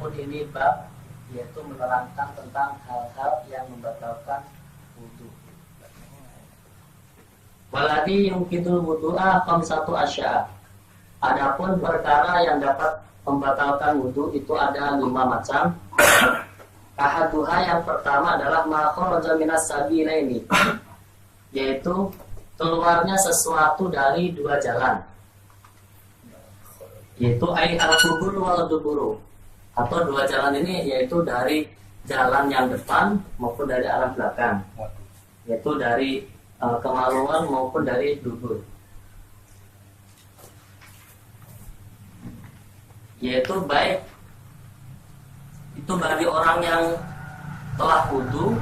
adapun ini bab yaitu menerangkan tentang hal-hal yang membatalkan wudu. Waladi yungkitul wudu'a khamsatu asya. Adapun perkara yang dapat membatalkan wudu itu ada 5 macam. Ahaduha yang pertama adalah ma kharaja minas sabilaini, yaitu keluarnya sesuatu dari 2 jalan, yaitu ai al-qubur wal duburu, atau 2 jalan ini yaitu dari jalan yang depan maupun dari arah belakang, yaitu dari kemaluan maupun dari dubur. Yaitu baik itu bagi orang yang telah wudu,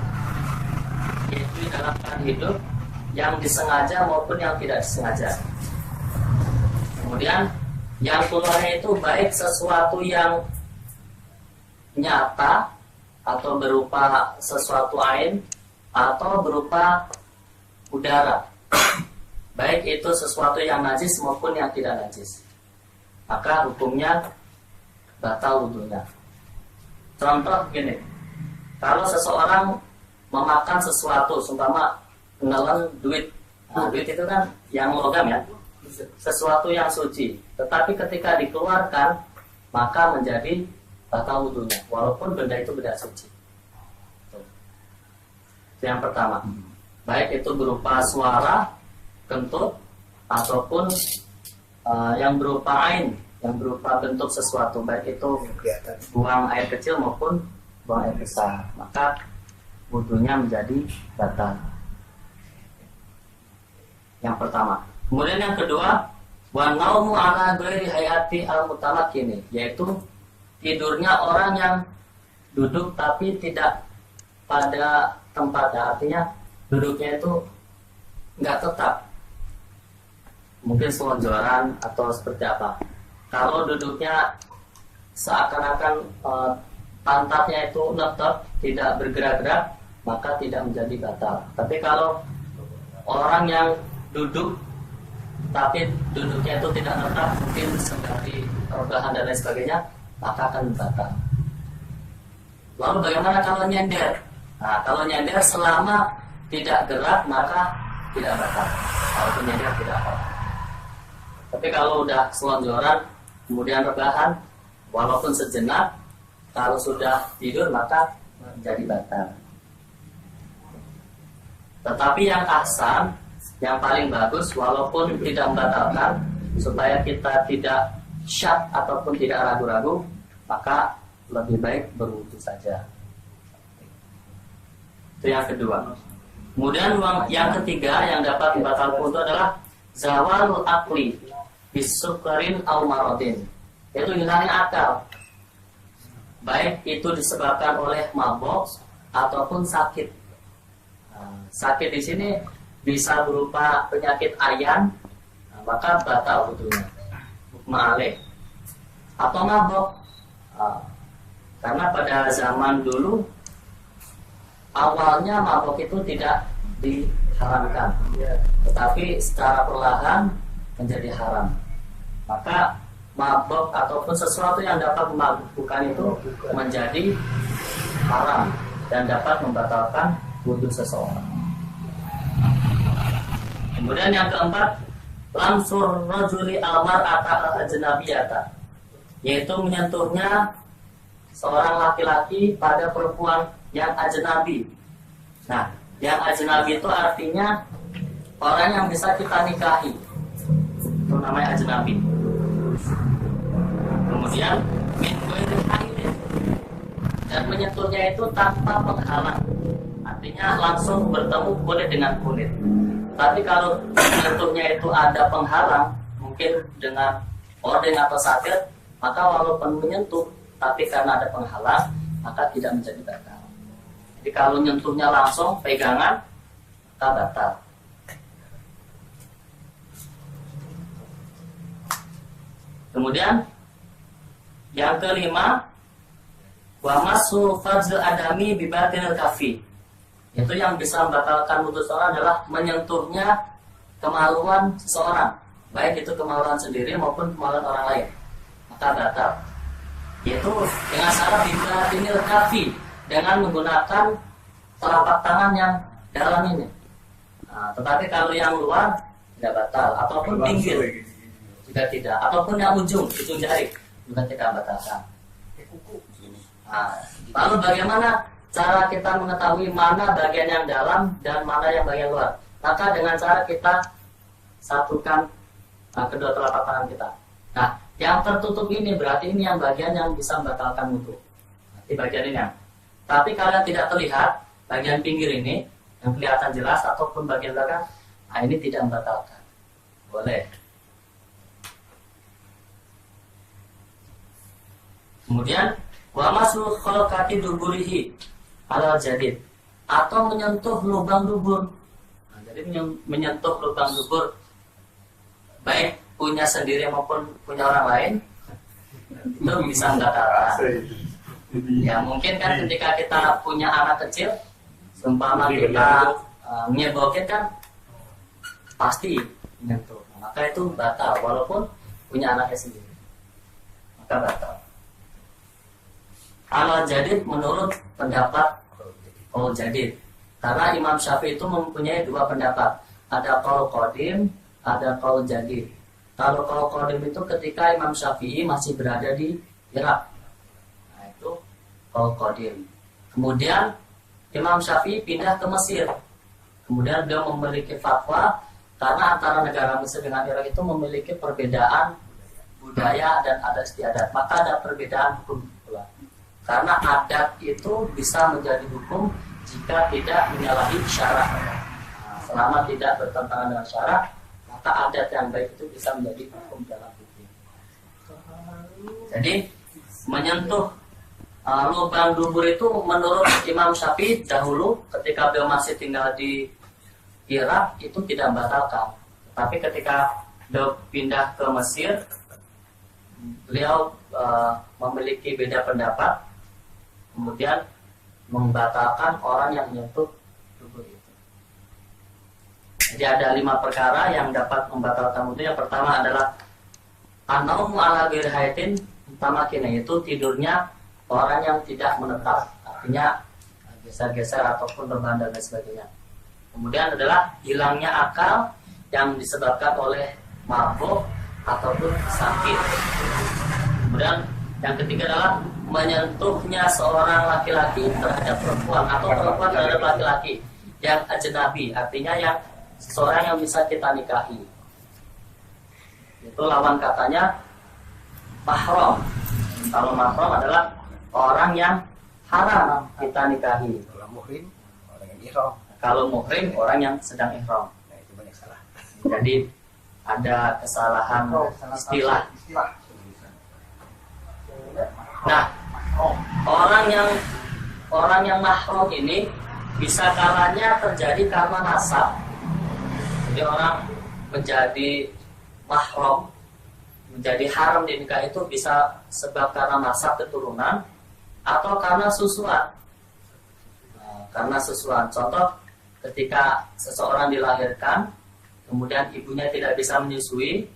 yaitu dalam keadaan hidup, yang disengaja maupun yang tidak disengaja. Kemudian yang keluarnya itu baik sesuatu yang nyata atau berupa sesuatu ain atau berupa udara, baik itu sesuatu yang najis maupun yang tidak najis, maka hukumnya batal wudunya. Contoh gini, kalau seseorang memakan sesuatu, seumpama menelan duit, nah, duit itu kan yang logam ya, sesuatu yang suci, tetapi ketika dikeluarkan maka menjadi batal wudunya, walaupun benda itu benda suci. Itu yang pertama. Baik itu berupa suara, kentut, ataupun yang berupa ain, yang berupa bentuk sesuatu, baik itu buang air kecil maupun buang air besar, maka wudunya menjadi batal. Yang pertama. Kemudian yang kedua, wa naumu ala ghairi hayati al-mutamakkini, yaitu tidurnya orang yang duduk tapi tidak pada tempatnya, artinya duduknya itu nggak tetap, mungkin selonjoran atau seperti apa. Kalau duduknya seakan-akan pantatnya itu netep, tidak bergerak-gerak, maka tidak menjadi batal. Tapi kalau orang yang duduk tapi duduknya itu tidak netap, mungkin seperti rebahan dan lain sebagainya, maka akan batal. Lalu bagaimana kalau nyender? Nah, kalau nyender selama tidak gerak maka tidak batal. Kalau nyender tidak batal. Tapi kalau udah selonjoran kemudian rebahan, walaupun sejenak, kalau sudah tidur maka menjadi batal. Tetapi yang ahsan, yang paling bagus, walaupun tidak membatalkan, supaya kita tidak syak ataupun tidak ragu-ragu, maka lebih baik berwudu saja. Itu yang kedua. Kemudian yang ketiga yang dapat membatalkan wudu adalah zawalul aqli bisukarin aw maradin, yaitu hilangnya akal, baik itu disebabkan oleh mabok ataupun sakit. Sakit di sini bisa berupa penyakit ayan, maka batal wudunya, ma'aleh, atau mabok. Karena pada zaman dulu awalnya mabok itu tidak diharamkan, tetapi secara perlahan menjadi haram. Maka mabok ataupun sesuatu yang dapat memabukkan itu menjadi haram dan dapat membatalkan wudu seseorang. Kemudian yang keempat, lamsur rajuli al-mar'ata al-ajnabiyata, yaitu menyentuhnya seorang laki-laki pada perempuan yang ajnabi. Nah, yang ajnabi itu artinya orang yang bisa kita nikahi, itu namanya ajnabi. Kemudian min ghairi haidin, dan menyentuhnya itu tanpa penghalang, artinya langsung bertemu kulit dengan kulit. Tapi kalau menyentuhnya itu ada penghalang, mungkin dengan ordeng atau satir, maka walaupun menyentuh, tapi karena ada penghalang, maka tidak menjadi batal. Jadi kalau nyentuhnya langsung pegangan, maka batal. Kemudian yang kelima, wa masu fadzil adami bi batinil kafi, itu yang bisa membatalkan wudu seorang adalah menyentuhnya kemaluan seseorang, baik itu kemaluan sendiri maupun kemaluan orang lain, maka batal. yaitu dengan syarat ini kafi dengan menggunakan telapak tangan yang dalam ini. Nah, tetapi kalau yang luar tidak batal, ataupun pinggir juga tidak, ataupun yang ujung jari juga tidak batalkan. Nah, lalu bagaimana cara kita mengetahui mana bagian yang dalam dan mana yang bagian luar? Maka dengan cara kita satukan kedua telapak tangan kita. Nah, yang tertutup ini berarti ini yang bagian yang bisa membatalkan wudu. Di bagian ini. Tapi kalau tidak terlihat bagian pinggir ini yang kelihatan jelas ataupun bagian belakang, nah ini tidak membatalkan. Boleh. Kemudian wa masru khalqati duburihi ala jadid, atau menyentuh lubang dubur. Nah, jadi menyentuh lubang dubur baik punya sendiri maupun punya orang lain itu bisa membatalkan. Ya mungkin kan ketika kita punya anak kecil, seumpama kita nyebokin kan pasti menyentuh, maka itu batal walaupun punya anaknya sendiri, maka batal. Al jadid menurut pendapat qaul jadid, karena Imam Syafi'i itu mempunyai dua pendapat, ada qaul qadim, ada qaul jadid. Kalau qaul qadim itu ketika Imam Syafi'i masih berada di Irak, nah itu qaul qadim. Kemudian Imam Syafi'i pindah ke Mesir, kemudian beliau memiliki fatwa karena antara negara Mesir dengan Irak itu memiliki perbedaan budaya dan adat istiadat, maka ada perbedaan hukum pula. Karena adat itu bisa menjadi hukum jika tidak menyalahi syarak. Nah, selama tidak bertentangan dengan syarak, maka adat yang baik itu bisa menjadi hukum dalam hukum. Jadi menyentuh lubang dubur itu menurut Imam Syafi'i dahulu ketika beliau masih tinggal di Irak itu tidak membatalkan. Tapi ketika beliau pindah ke Mesir, beliau memiliki beda pendapat, kemudian membatalkan orang yang menyentuh dubur itu. Jadi ada 5 perkara yang dapat membatalkan wudu. Yang pertama adalah an-naumu ala ghairi hayatin, pertama yaitu tidurnya orang yang tidak menetap, artinya geser-geser ataupun berbandang dan sebagainya. Kemudian adalah hilangnya akal yang disebabkan oleh mabuk ataupun sakit. Kemudian yang ketiga adalah menyentuhnya seorang laki-laki terhadap perempuan atau perempuan terhadap laki-laki yang ajnabi, artinya yang seseorang yang bisa kita nikahi. Itu lawan katanya mahram. Kalau mahram adalah orang yang haram kita nikahi. Kalau muhrim orang yang ihram. Kalau muhrim orang yang sedang ihram. Nah, itu banyak salah. Jadi ada kesalahan istilah. Nah, orang yang mahram ini bisa kalanya terjadi karena nasab. Jadi orang menjadi mahram, menjadi haram di nikah itu bisa sebab karena nasab keturunan atau karena susuan. Nah, karena susuan. Contoh, ketika seseorang dilahirkan, kemudian ibunya tidak bisa menyusui,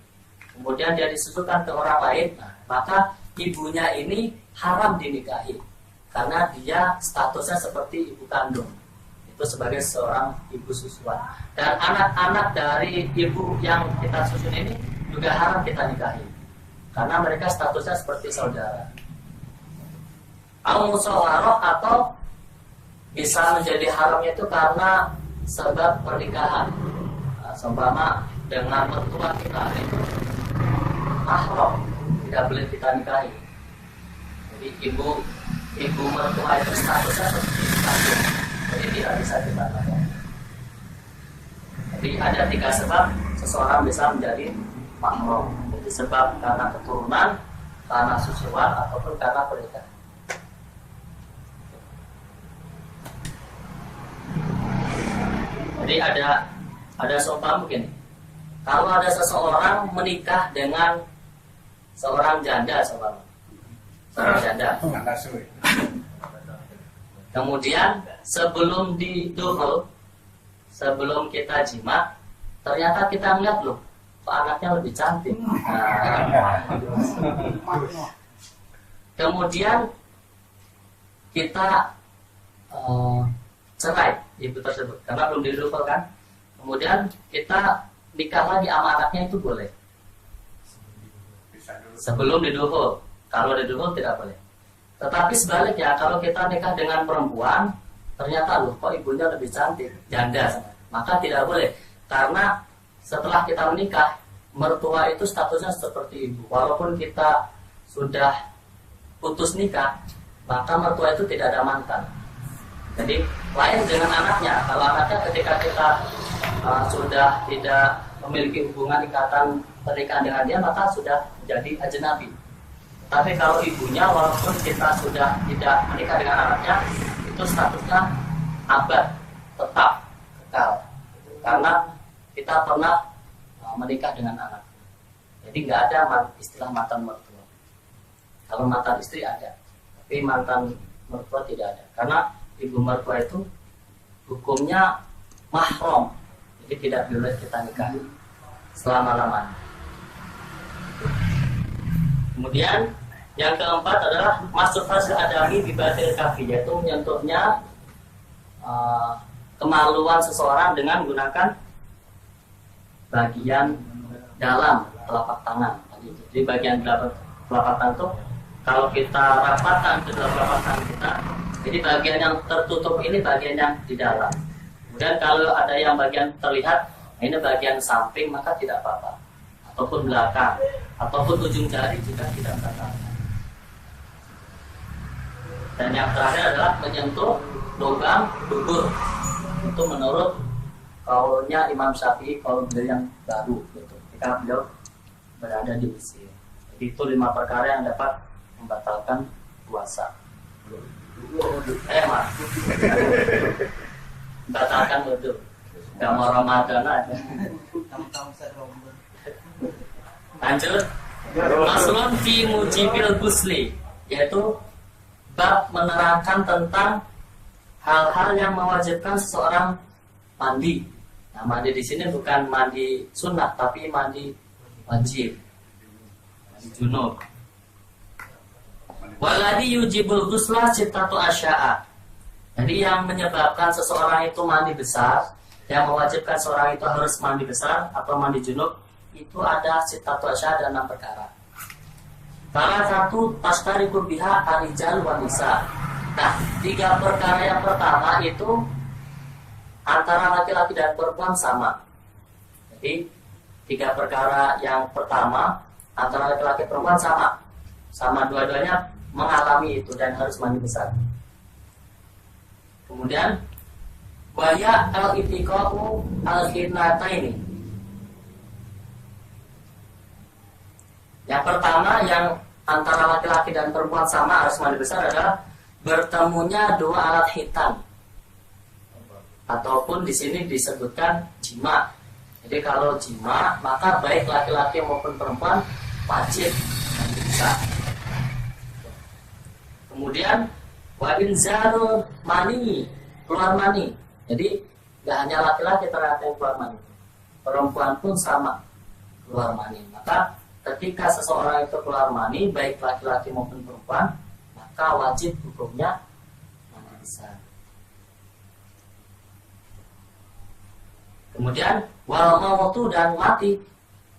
kemudian dia disusukan ke orang lain, maka ibunya ini haram dinikahi karena dia statusnya seperti ibu kandung, itu sebagai seorang ibu susuan. Dan anak-anak dari ibu yang kita susun ini juga haram kita nikahi karena mereka statusnya seperti saudara. Al-musawarah atau bisa menjadi haramnya itu karena sebab pernikahan. Seumpama dengan mertua kita itu mahram, tidak boleh kita nikahi. Jadi ibu mertua itu statusnya seperti kandung, jadi tidak bisa kita nikahi. Jadi ada 3 sebab seseorang bisa menjadi mahram. Jadi sebab karena keturunan, karena susuan, ataupun karena pernikahan. Jadi ada seumpama mungkin kalau ada seseorang menikah dengan seorang janda, seorang janda. Kemudian sebelum diduhul, sebelum kita jima, ternyata kita melihat loh, kok anaknya lebih cantik. kemudian kita cerai ibu tersebut karena belum didukul kan, kemudian kita nikah lagi sama anaknya, itu boleh sebelum didukul. Kalau didukul tidak boleh. Tetapi sebaliknya, kalau kita nikah dengan perempuan ternyata loh kok ibunya lebih cantik, janda, maka tidak boleh, karena setelah kita menikah mertua itu statusnya seperti ibu. Walaupun kita sudah putus nikah, maka mertua itu tidak ada mantan. Jadi lain dengan anaknya. Kalau anaknya ketika kita sudah tidak memiliki hubungan ikatan pernikahan dengan dia, maka sudah menjadi ajnabi. Tapi kalau ibunya, walaupun kita sudah tidak menikah dengan anaknya, itu statusnya abad, tetap, kekal, karena kita pernah menikah dengan anak. Jadi nggak ada istilah mantan mertua. Kalau mantan istri ada, tapi mantan mertua tidak ada, karena ibu mertua itu hukumnya mahram, jadi tidak boleh kita nikahi selama-lamanya. Kemudian yang keempat adalah masuk fasil adami bibatil kafi, yaitu menyentuhnya kemaluan seseorang dengan menggunakan bagian dalam telapak tangan. Jadi bagian telapak tangan itu kalau kita rapatkan ke dalam telapak tangan kita, jadi bagian yang tertutup ini bagian yang di dalam. Kemudian kalau ada yang bagian terlihat, ini bagian samping, maka tidak apa-apa, ataupun belakang, ataupun ujung jari juga tidak batal. Dan yang terakhir adalah menyentuh lubang dubur. Itu menurut kaulnya Imam Syafi'i, kaul beliau yang baru gitu, ketika beliau berada di Mesir. Jadi itu 5 perkara yang dapat membatalkan puasa. Mas, membatalkan wudu. Gak mau Ramadan aja. Lanjut. Maslun fi mujibil gusli, yaitu bab menerangkan tentang hal-hal yang mewajibkan seseorang mandi. Nah, mandi di sini bukan mandi sunnah, tapi mandi wajib, mandi junub. Waladi yujibul ghusla sittatu asya'a. Jadi yang menyebabkan seseorang itu mandi besar, yang mewajibkan seseorang itu harus mandi besar atau mandi junub, itu ada sittatu asya'a, ada 6 perkara. Salah satu tashtariku biha arijal wa nisa. Nah, 3 perkara yang pertama itu antara laki-laki dan perempuan sama. Jadi 3 perkara yang pertama antara laki-laki dan perempuan sama. Sama dua-duanya mengalami itu dan harus mandi besar. Kemudian waya al-itiqa'u al-khinnataini. Yang pertama yang antara laki-laki dan perempuan sama harus mandi besar adalah bertemunya 2 alat hitam, ataupun di sini disebutkan jima. Jadi kalau jima, maka baik laki-laki maupun perempuan wajib mandi besar. Kemudian wa inzalul mani, keluar mani. Jadi nggak hanya laki-laki ternyata yang keluar mani, perempuan pun sama keluar mani. Maka ketika seseorang itu keluar mani, baik laki-laki maupun perempuan, maka wajib hukumnya mandi besar. Kemudian wal mautu, dan mati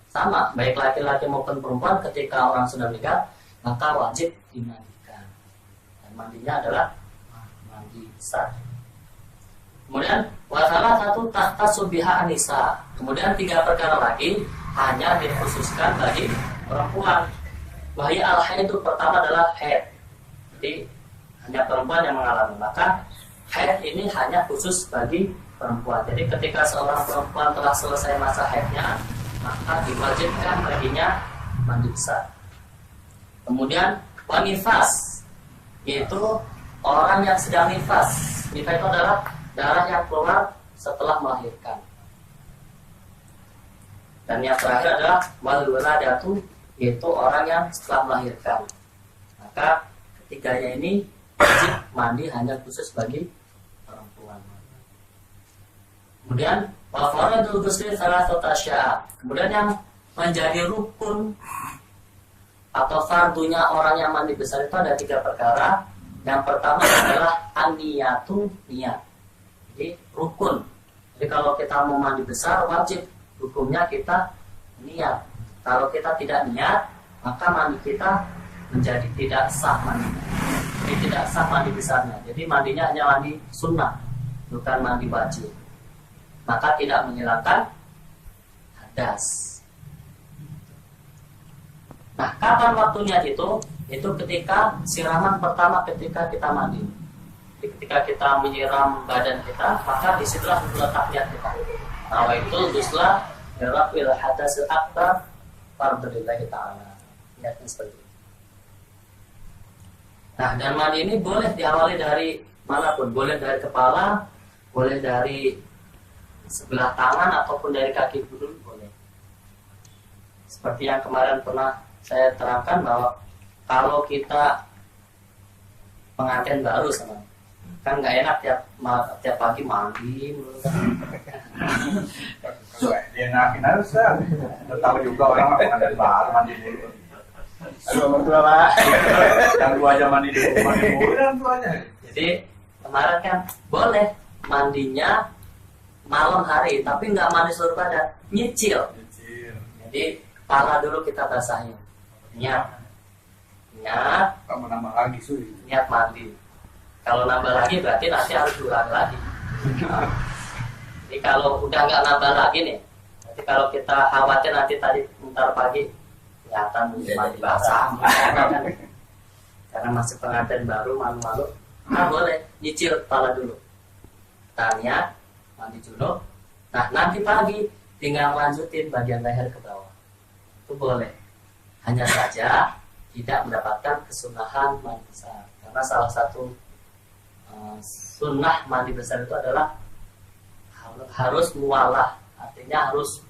sama, baik laki-laki maupun perempuan, ketika orang sudah meninggal maka wajib dimandikan, dan mandinya adalah mandi besar. Kemudian wasalah satu tahta subiha anisa. Kemudian 3 perkara lagi hanya dikhususkan bagi perempuan. Wahai al-haid, itu pertama adalah haid. Jadi hanya perempuan yang mengalami. Maka haid ini hanya khusus bagi perempuan. Jadi ketika seorang perempuan telah selesai masa haidnya, maka diwajibkan baginya mandi besar. Kemudian wanifas, yaitu orang yang sedang nifas. Nifas itu adalah darah yang keluar setelah melahirkan. Dan yang terakhir adalah walwaladatu, yaitu orang yang setelah melahirkan. Maka ketiganya ini wajib mandi hanya khusus bagi perempuan. Kemudian wafaradul ghusli salasatu asya'. Kemudian yang menjadi rukun atau fardunya orang yang mandi besar itu ada 3 perkara. Yang pertama adalah an-niyatu, niat. Jadi rukun. Jadi kalau kita mau mandi besar wajib hukumnya kita niat. Kalau kita tidak niat, maka mandi kita menjadi tidak sah mandi. Jadi tidak sah mandi besarnya. Jadi mandinya hanya mandi sunnah, bukan mandi wajib. Maka tidak menghilangkan hadas. Nah, kapan waktunya itu? Itu ketika siraman pertama ketika kita mandi. Jadi ketika kita menyiram badan kita, maka disitulah letak niat kita. Nah, itu duslah yarafil hadasil akbar fardlillahi ta'ala. Niatnya seperti itu. Nah, dan mandi ini boleh diawali dari manapun. Boleh dari kepala, boleh dari sebelah tangan, ataupun dari kaki dulu boleh. Seperti yang kemarin pernah saya terangkan bahwa kalau kita pengantin baru sama, kan nggak enak tiap pagi mandi dia enakin harus kan. Tahu juga orang pengantin baru mandi dulu. Aduh, mertua Pak. Yang dua aja mandi dulu yang tuanya. Jadi kemarin kan boleh mandinya malam hari, tapi nggak mandi seluruh badan, nyicil. Jadi kepala dulu kita basahin, niat, Tak mau nambah lagi sulit. niat mandi. Kalau nambah lagi berarti nanti harus diulang lagi. Nah, jadi kalau udah nggak nambah lagi nih, nanti kalau kita khawatir nanti tadi ntar pagi kelihatan mandi basah, karena masih pengantin baru malu-malu, nah boleh nyicil kepala dulu. Tanya mandi junub. Nah nanti pagi tinggal lanjutin bagian leher ke bawah. Itu boleh. Hanya saja tidak mendapatkan kesunahan mandi besar. Karena salah satu sunnah mandi besar itu adalah harus mualah, artinya harus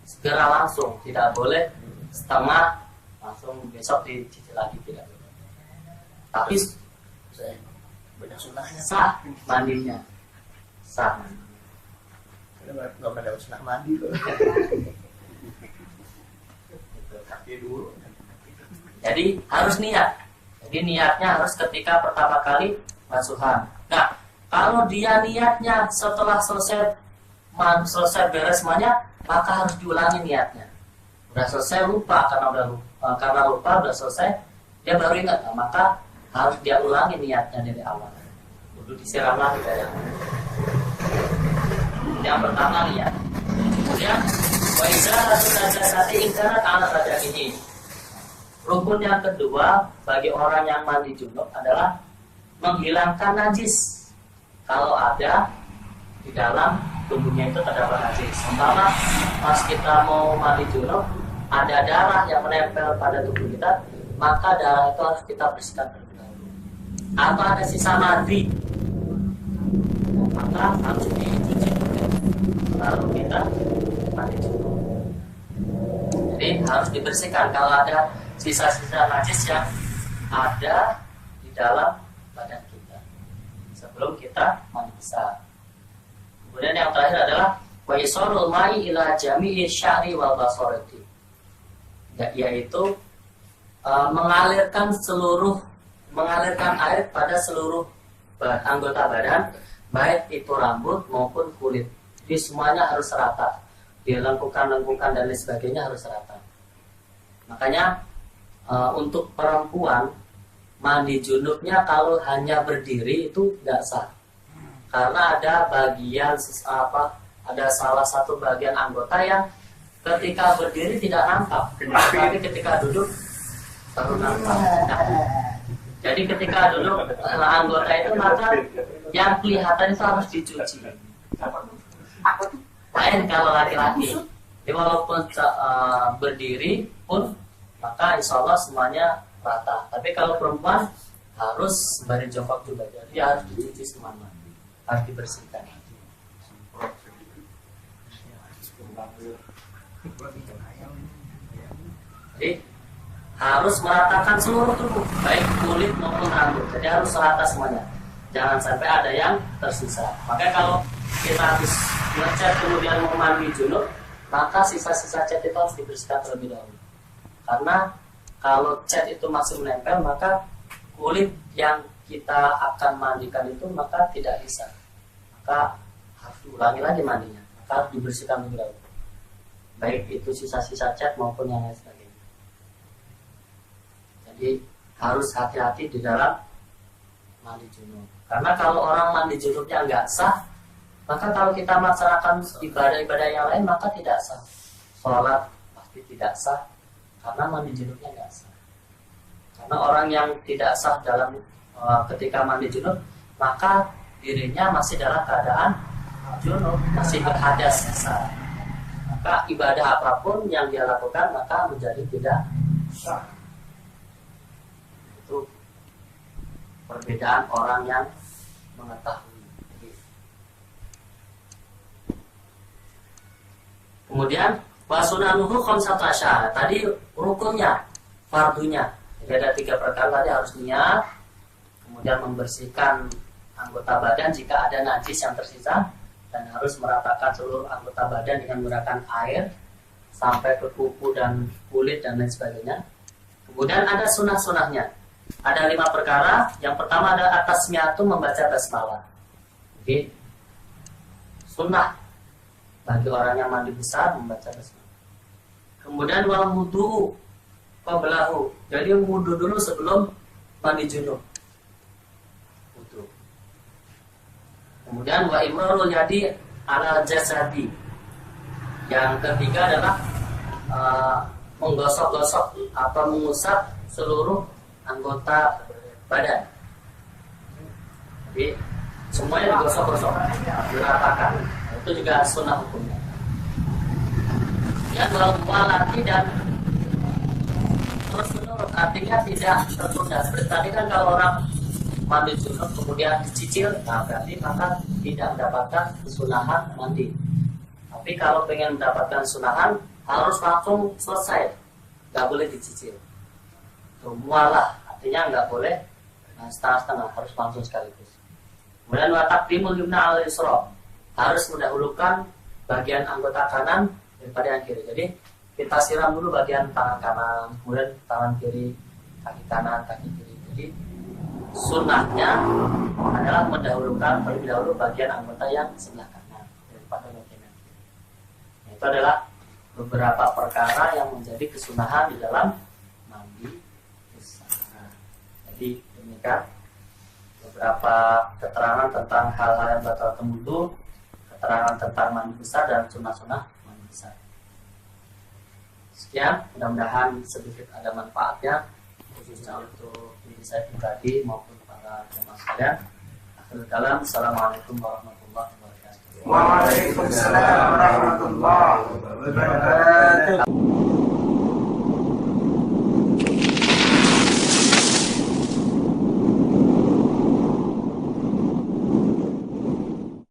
segera langsung, tidak boleh setengah langsung besok dicicil lagi, tidak boleh. Tapi Banyak sunahnya. sah mandinya, sah. Nggak pernah dapat sunah mandi loh. Kaki dulu. Jadi harus niat. Jadi niatnya harus ketika pertama kali masuhan. Nah, kalau dia niatnya setelah selesai beres semuanya, maka harus diulangi niatnya. Udah selesai lupa karena lupa udah selesai, dia baru ingat. Nah, maka harus dia ulangi niatnya dari awal. Udah disiram lagi dari awal. Yang pertama niat. Kemudian wa izalatu najasati in kanat ala badanihi. Rukun yang kedua bagi orang yang mandi junub adalah menghilangkan najis. Kalau ada di dalam tubuhnya itu terdapat najis. Umpama pas kita mau mandi junub ada darah yang menempel pada tubuh kita, maka darah itu harus kita bersihkan terlebih dahulu. Atau ada sisa mandi, maka harus dicuci dulu, lalu kita mandi junub. Jadi harus dibersihkan kalau ada sisa-sisa najis yang ada di dalam badan kita sebelum kita mandi besar. Kemudian yang terakhir adalah wa isalul ma'i ila jami'i sya'ri wal basarati, yaitu mengalirkan air pada seluruh anggota badan, baik itu rambut maupun kulit. Jadi semuanya harus rata, di lengkungan-lengkungan dan lain sebagainya harus rata. Makanya untuk perempuan mandi junubnya kalau hanya berdiri itu tidak sah, karena ada ada salah satu bagian anggota yang ketika berdiri tidak nampak, tapi ketika duduk baru nampak. Nah, jadi ketika duduk anggota itu maka yang kelihatan itu harus dicuci. Lain kalau laki-laki. Jadi walaupun berdiri pun maka insya Allah semuanya rata. Tapi kalau perempuan harus baris jongkok juga, jadi harus dicuci semuanya, harus dibersihkan. Jadi harus meratakan seluruh tubuh, baik kulit maupun rambut. Jadi harus rata semuanya, jangan sampai ada yang tersisa. Makanya kalau kita habis ngecat kemudian mau mandi junub, maka sisa-sisa cat itu harus dibersihkan terlebih dahulu. Karena Kalau cat itu masih menempel, maka kulit yang kita akan mandikan itu maka tidak bisa, maka harus diulangi lagi mandinya, maka harus dibersihkan lebih dahulu, baik itu sisa-sisa cat maupun yang lain sebagainya. Jadi harus hati-hati di dalam mandi junub, karena kalau orang mandi junubnya nggak sah, maka kalau kita melaksanakan ibadah-ibadah yang lain maka tidak sah. Sholat pasti tidak sah karena mandi junubnya nggak sah. Karena orang yang tidak sah dalam ketika mandi junub, maka dirinya masih dalam keadaan junub, masih berhadas sah. Maka ibadah apapun yang dia lakukan maka menjadi tidak sah. Itu perbedaan orang yang mengetahui. Kemudian wasunanuhu khamsatu asyara. Tadi rukunnya, fardunya. Jadi ada 3 perkara tadi, harus niat, kemudian membersihkan anggota badan jika ada najis yang tersisa, dan harus meratakan seluruh anggota badan dengan menggunakan air sampai ke kuku dan kulit dan lain sebagainya. Kemudian ada sunah-sunahnya. Ada 5 perkara. Yang pertama ada atasmiyatu, membaca basmalah. Jadi sunnah bagi orang yang mandi besar membaca basmalah. Kemudian wal wudu qablahu. Jadi wudu dulu sebelum mandi junub. Wudu. Kemudian wa imrarul yadi ala jasadi. Yang ketiga adalah menggosok-gosok atau mengusap seluruh anggota badan. Jadi semuanya digosok-gosok, diratakan. Itu juga sunnah hukumnya. Yang walati dan terus menurut, artinya tidak tertunda. Seperti tadi kan kalau orang mandi junub kemudian dicicil, nah berarti maka tidak mendapatkan kesunahan mandi. Tapi kalau pengen mendapatkan sunahan harus langsung selesai, nggak boleh dicicil. Mualah, artinya nggak boleh setengah-setengah, harus langsung sekaligus. Kemudian wa taqdimul yumna al yusra, harus mendahulukan bagian anggota kanan daripada yang kiri. Jadi kita siram dulu bagian tangan kanan, kemudian tangan kiri, kaki kanan, kaki kiri. Jadi sunnahnya adalah mendahulukan terlebih dahulu bagian anggota yang sebelah kanan daripada bagian yang kiri. Itu adalah beberapa perkara yang menjadi kesunahan di dalam mandi besar. Jadi demikian beberapa keterangan tentang hal-hal yang batal wudu, keterangan tentang mandi besar dan sunnah-sunnah mandi besar. Sekian, mudah-mudahan sedikit ada manfaatnya khususnya untuk diri saya pribadi maupun para jemaah sekalian. Akhirul kalam, assalamualaikum warahmatullahi wabarakatuh. Waalaikumsalam warahmatullahi wabarakatuh.